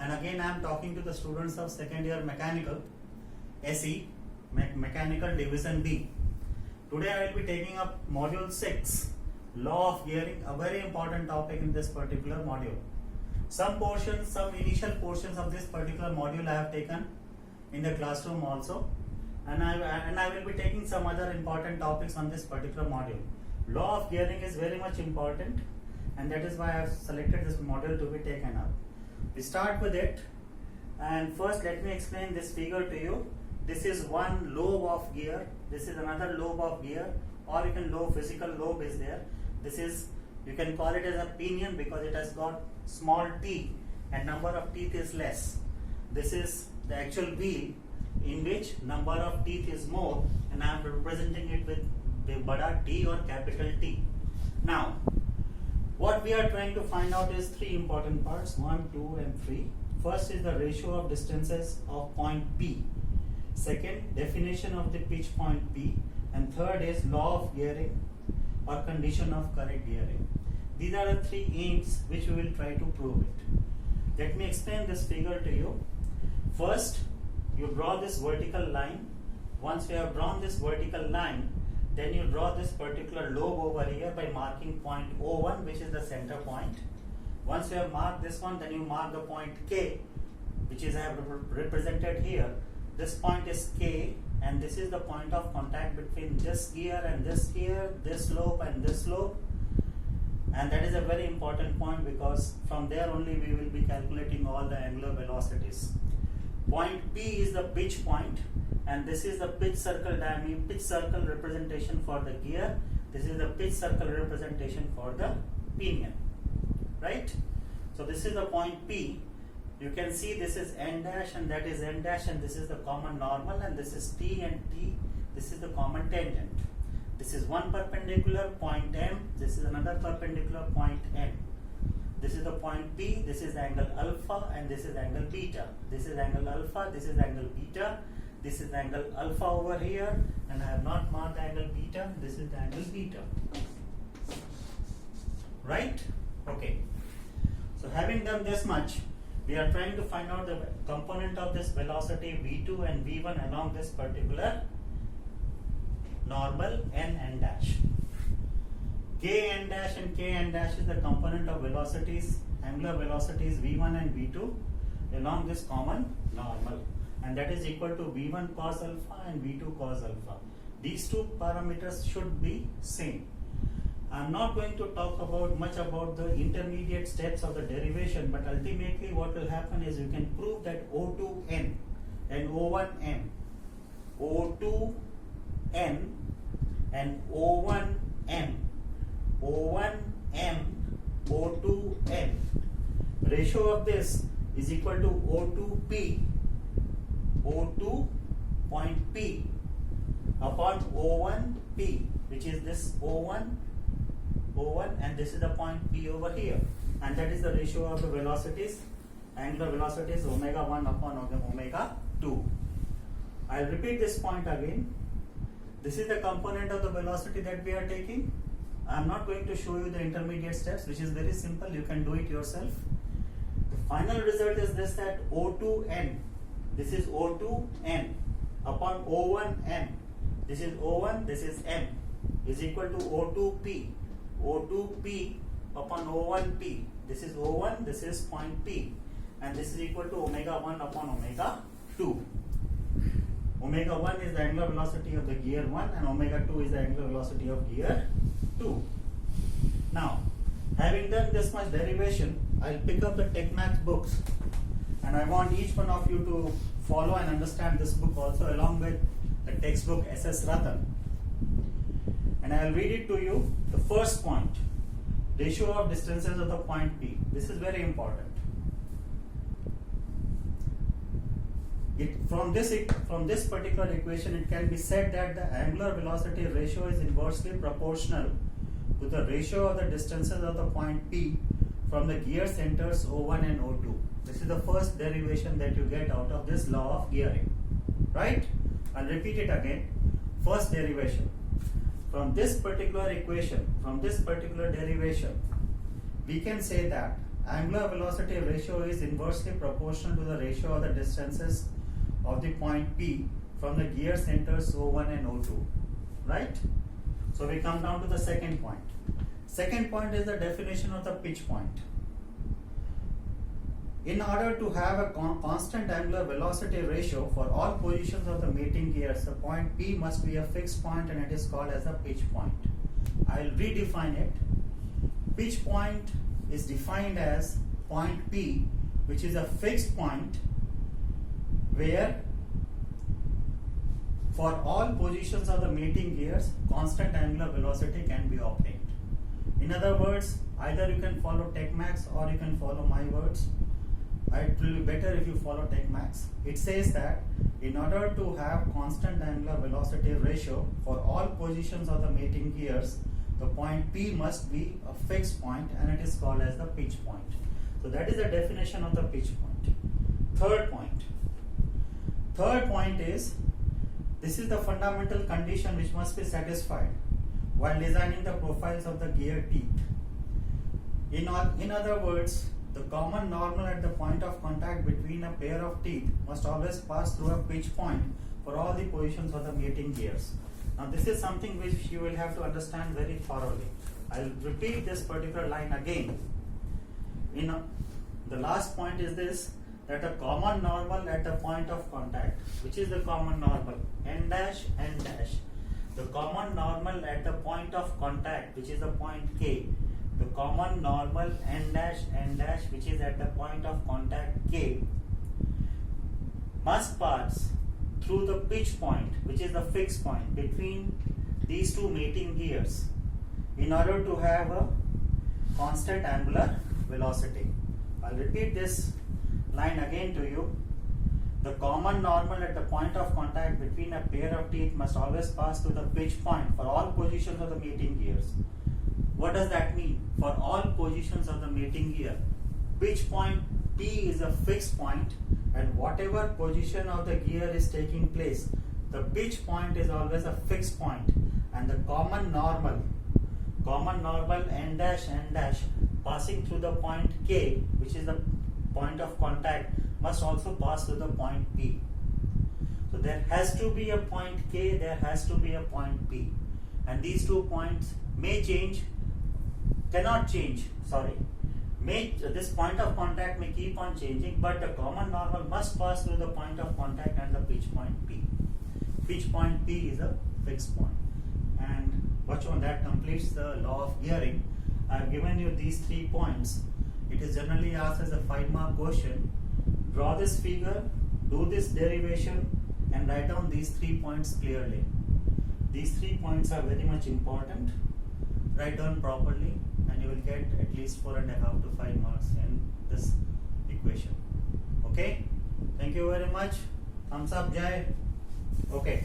And again I am talking to the students of second year mechanical SE, mechanical division B. Today I will be taking up module 6, law of gearing, a very important topic in this particular module. Some initial portions of this particular module I have taken in the classroom also, and I will be taking some other important topics on this particular module. Law of gearing is very much important, and that is why I have selected this module to be taken up. We start with it, and first let me explain this figure to you. This is one lobe of gear, this is another lobe of gear, or you can physical lobe is there. This is, you can call it as a pinion because it has got small teeth and number of teeth is less. This is the actual wheel in which number of teeth is more, and I am representing it with the bada T or capital T. Now, what we are trying to find out is three important parts, 1, 2 and 3. First is the ratio of distances of point P. Second, definition of the pitch point P. And third is law of gearing or condition of correct gearing. These are the three aims which we will try to prove it. Let me explain this figure to you. First, you draw this vertical line. Once you have drawn this vertical line, then you draw this particular lobe over here by marking point O1, which is the center point. Once you have marked this one, then you mark the point K, which is I have represented here. This point is K, and this is the point of contact between this gear and this gear, this lobe and this lobe. And that is a very important point because from there only we will be calculating all the angular velocities. Point P is the pitch point, and this is the pitch circle representation for the gear. This is the pitch circle representation for the pinion, right? So this is the point P. You can see this is N dash and that is N dash, and this is the common normal, and this is T and T. This is the common tangent. This is one perpendicular point M. This is another perpendicular point M. This is the point P. This is angle alpha and this is angle beta. This is angle alpha. This is angle beta. This is angle alpha over here, and I have not marked the angle beta. This is the angle beta. Right? Okay. So having done this much, we are trying to find out the component of this velocity V2 and V1 along this particular normal N dash. K N dash and K N dash is the component of velocities, angular velocities V1 and V2 along this common normal, and that is equal to V1 cos alpha and V2 cos alpha. These two parameters should be same. I am not going to talk much about the intermediate steps of the derivation, but ultimately what will happen is you can prove that O2n and O1m, O2n and O1m, O1m, O2n, ratio of this is equal to O2p, O2 point P upon O1p, which is this O1, and this is the point P over here, and that is the ratio of the velocities, angular velocities omega 1 upon omega 2. I will repeat this point again. This is the component of the velocity that we are taking. I am not going to show you the intermediate steps, which is very simple. You can do it yourself. The final result is this, that O2n, this is O2n upon O1n, this is O1, this is m, is equal to O2p, O2p upon O1p. This is O1, this is point P, and this is equal to omega 1 upon omega 2. Omega 1 is the angular velocity of the gear 1 and omega 2 is the angular velocity of gear 2. Now, having done this much derivation, I'll pick up the TechMath books, and I want each one of you to follow and understand this book also along with the textbook SS Ratan. And I'll read it to you. The first point, ratio of distances of the point P. This is very important. From this particular equation, it can be said that the angular velocity ratio is inversely proportional to the ratio of the distances of the point P from the gear centers O1 and O2. This is the first derivation that you get out of this law of gearing, right? I'll repeat it again. First derivation. From this particular equation, from this particular derivation, we can say that angular velocity ratio is inversely proportional to the ratio of the distances of the point P from the gear centers O1 and O2, right? So we come down to the second point. Second point is the definition of the pitch point. In order to have a constant angular velocity ratio for all positions of the mating gears, the point P must be a fixed point and it is called as a pitch point. I will redefine it. Pitch point is defined as point P, which is a fixed point where for all positions of the mating gears, constant angular velocity can be obtained. In other words, either you can follow TechMax or you can follow my words. It will be better if you follow TechMax. It says that in order to have constant angular velocity ratio for all positions of the mating gears, the point P must be a fixed point and it is called as the pitch point. So that is the definition of the pitch point. Third point. Third point is, this is the fundamental condition which must be satisfied while designing the profiles of the gear teeth. In other words, the common normal at the point of contact between a pair of teeth must always pass through a pitch point for all the positions of the mating gears. Now this is something which you will have to understand very thoroughly. I will repeat this particular line again. The last point is this, that a common normal at the point of contact, which is the common normal, n dash, n dash. The common normal at the point of contact, which is the point K. The common normal n dash, which is at the point of contact K, must pass through the pitch point, which is the fixed point between these two mating gears in order to have a constant angular velocity. I'll repeat this line again to you. The common normal at the point of contact between a pair of teeth must always pass through the pitch point for all positions of the mating gears. What does that mean? For all positions of the mating gear, pitch point P is a fixed point, and whatever position of the gear is taking place, the pitch point is always a fixed point, and the common normal n dash, passing through the point K, which is the point of contact, must also pass through the point P. So there has to be a point K, there has to be a point P, and these 2 points may change, cannot change, this point of contact may keep on changing, but the common normal must pass through the point of contact and the pitch point P. Pitch point P is a fixed point. And watch on, that completes the law of gearing. I have given you these 3 points. It is generally asked as a 5-mark question. Draw this figure, do this derivation, and write down these 3 points clearly. These 3 points are very much important. Write down properly and you will get at least 4.5 to 5 marks in this equation. Okay? Thank you very much. Thumbs up, Jai. Okay.